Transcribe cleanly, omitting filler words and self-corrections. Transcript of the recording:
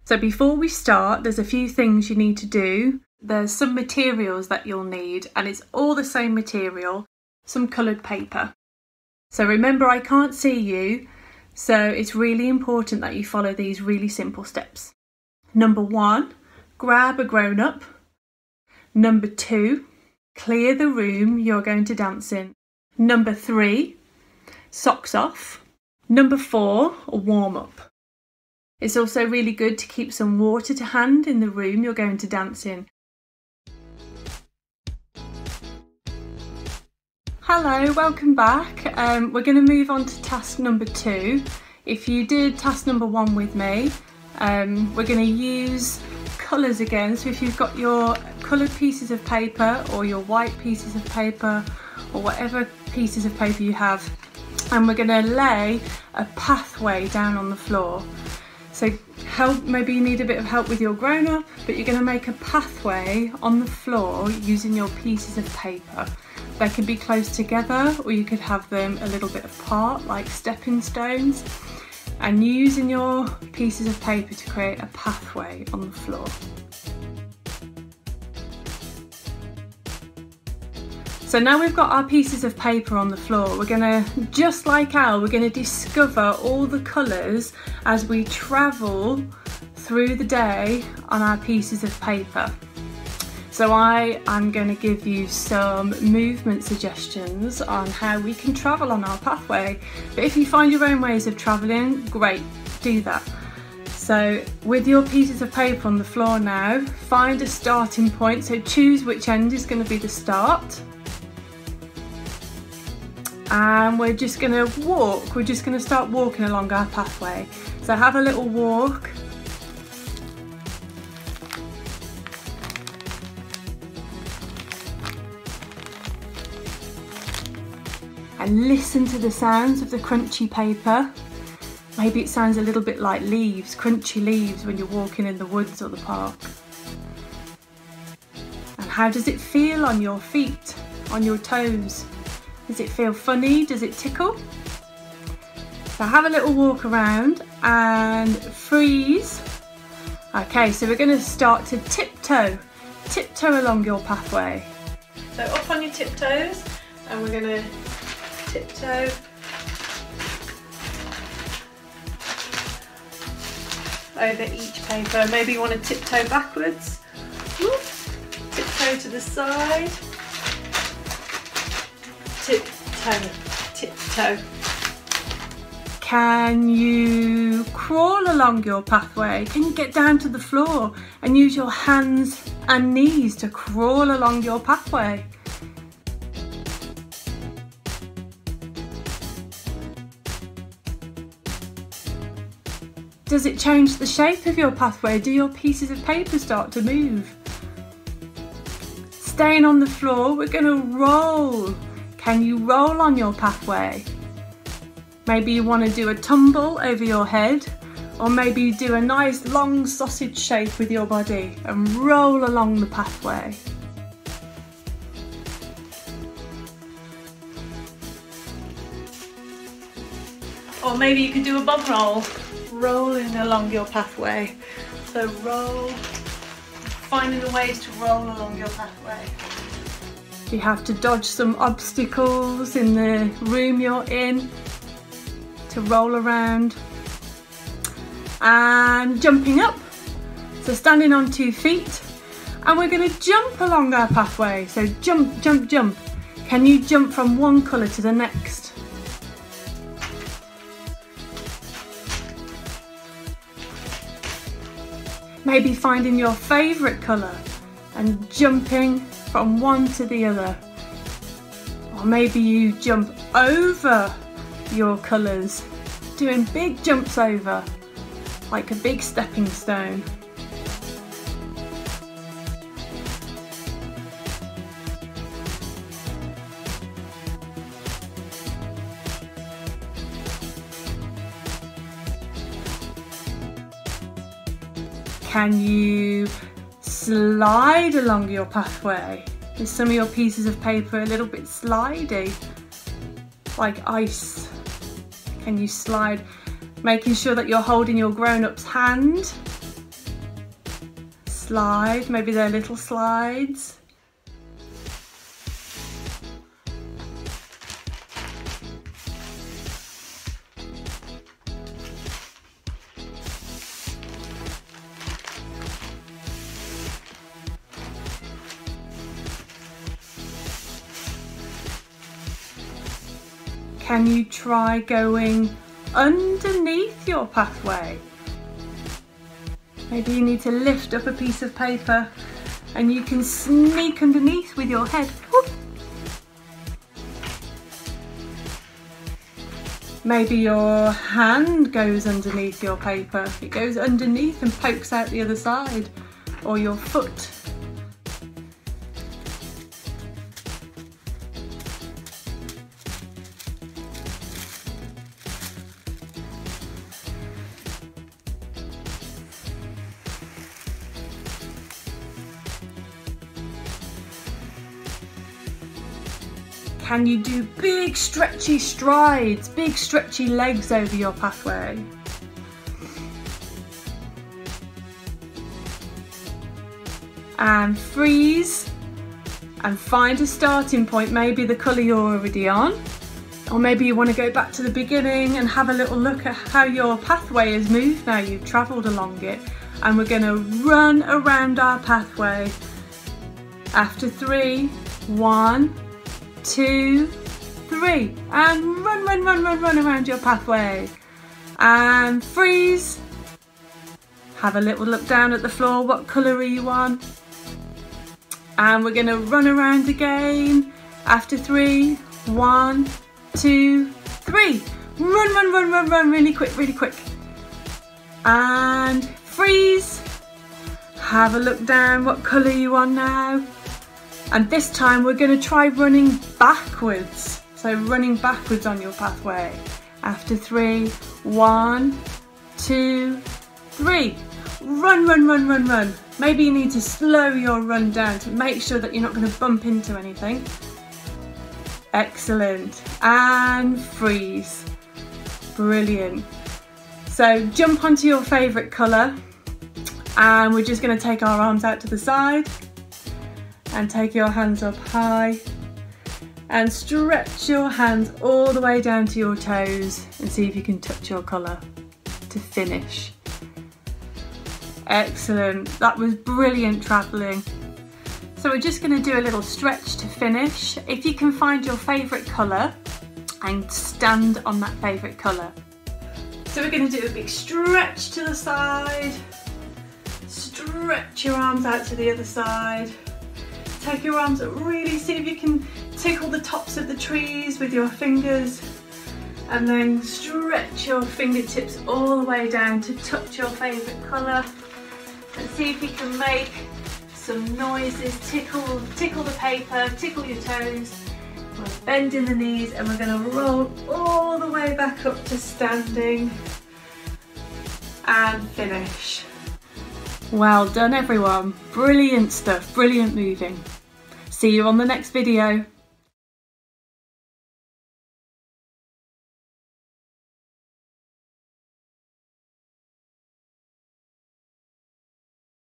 So before we start, there's a few things you need to do. There's some materials that you'll need, and it's all the same material, some coloured paper. So remember, I can't see you, so it's really important that you follow these really simple steps. Number 1, grab a grown-up. Number 2, clear the room you're going to dance in. Number 3, socks off. Number 4, a warm-up. It's also really good to keep some water to hand in the room you're going to dance in. Hello, welcome back. We're going to move on to task number 2. If you did task number 1 with me, we're going to use colours again. So if you've got your coloured pieces of paper or your white pieces of paper or whatever pieces of paper you have, and we're going to lay a pathway down on the floor. So maybe you need a bit of help with your grown-up, but you're going to make a pathway on the floor using your pieces of paper. They can be close together, or you could have them a little bit apart, like stepping stones, and using your pieces of paper to create a pathway on the floor. So now we've got our pieces of paper on the floor, we're going to, just like Al, we're going to discover all the colours as we travel through the day on our pieces of paper. So I am going to give you some movement suggestions on how we can travel on our pathway. But if you find your own ways of travelling, great, do that. So with your pieces of paper on the floor now, find a starting point. So choose which end is going to be the start. And we're just going to walk, we're just going to start walking along our pathway. So have a little walk. And listen to the sounds of the crunchy paper. Maybe it sounds a little bit like leaves, crunchy leaves when you're walking in the woods or the park. And how does it feel on your feet, on your toes? Does it feel funny? Does it tickle? So have a little walk around and freeze. Okay, so we're going to start to tiptoe along your pathway. So up on your tiptoes, and we're going to tiptoe. Over each paper. Maybe you want to tiptoe backwards. Whoop. Tiptoe to the side. Tiptoe, tiptoe. Can you crawl along your pathway? Can you get down to the floor and use your hands and knees to crawl along your pathway? Does it change the shape of your pathway? Do your pieces of paper start to move? Staying on the floor, we're going to roll. Can you roll on your pathway? Maybe you want to do a tumble over your head, or maybe you do a nice long sausage shape with your body and roll along the pathway. Or maybe you could do a bum roll, rolling along your pathway. So roll, finding the ways to roll along your pathway. You have to dodge some obstacles in the room you're in to roll around. And jumping up, so standing on 2 feet, and we're going to jump along our pathway. So jump, jump, jump. Can you jump from one colour to the next? Maybe finding your favourite colour and jumping from one to the other. Or maybe you jump over your colours, doing big jumps over, like a big stepping stone. Can you slide along your pathway? Is some of your pieces of paper a little bit slidey, like ice? Can you slide, making sure that you're holding your grown-up's hand slide, maybe they're little slides. Can you try going underneath your pathway? Maybe you need to lift up a piece of paper and you can sneak underneath with your head. Whoop. Maybe your hand goes underneath your paper. It goes underneath and pokes out the other side, or your foot. Can you do big stretchy strides, big stretchy legs over your pathway? And freeze and find a starting point, maybe the colour you're already on, or maybe you want to go back to the beginning and have a little look at how your pathway has moved now you've travelled along it. And we're going to run around our pathway. After 3, 1, 2, 3, and run around your pathway. And freeze. Have a little look down at the floor. What colour are you on? And we're going to run around again. After 3, 1, 2, 3. Run really quick. And freeze. Have a look down. What colour are you on now? And this time we're going to try running backwards. So running backwards on your pathway. After 3, 1, 2, 3. Run. Maybe you need to slow your run down to make sure that you're not going to bump into anything. Excellent. And freeze. Brilliant. So jump onto your favourite colour. And we're just going to take our arms out to the side. And take your hands up high and stretch your hands all the way down to your toes and see if you can touch your colour to finish. Excellent, that was brilliant travelling. So we're just going to do a little stretch to finish. If you can find your favourite colour and stand on that favourite colour. So we're going to do a big stretch to the side, stretch your arms out to the other side. Take your arms up, really see if you can tickle the tops of the trees with your fingers, and then stretch your fingertips all the way down to touch your favourite colour, and see if you can make some noises, tickle the paper, tickle your toes. We're bending the knees and we're going to roll all the way back up to standing and finish. Well done everyone, brilliant stuff, brilliant moving. See you on the next video.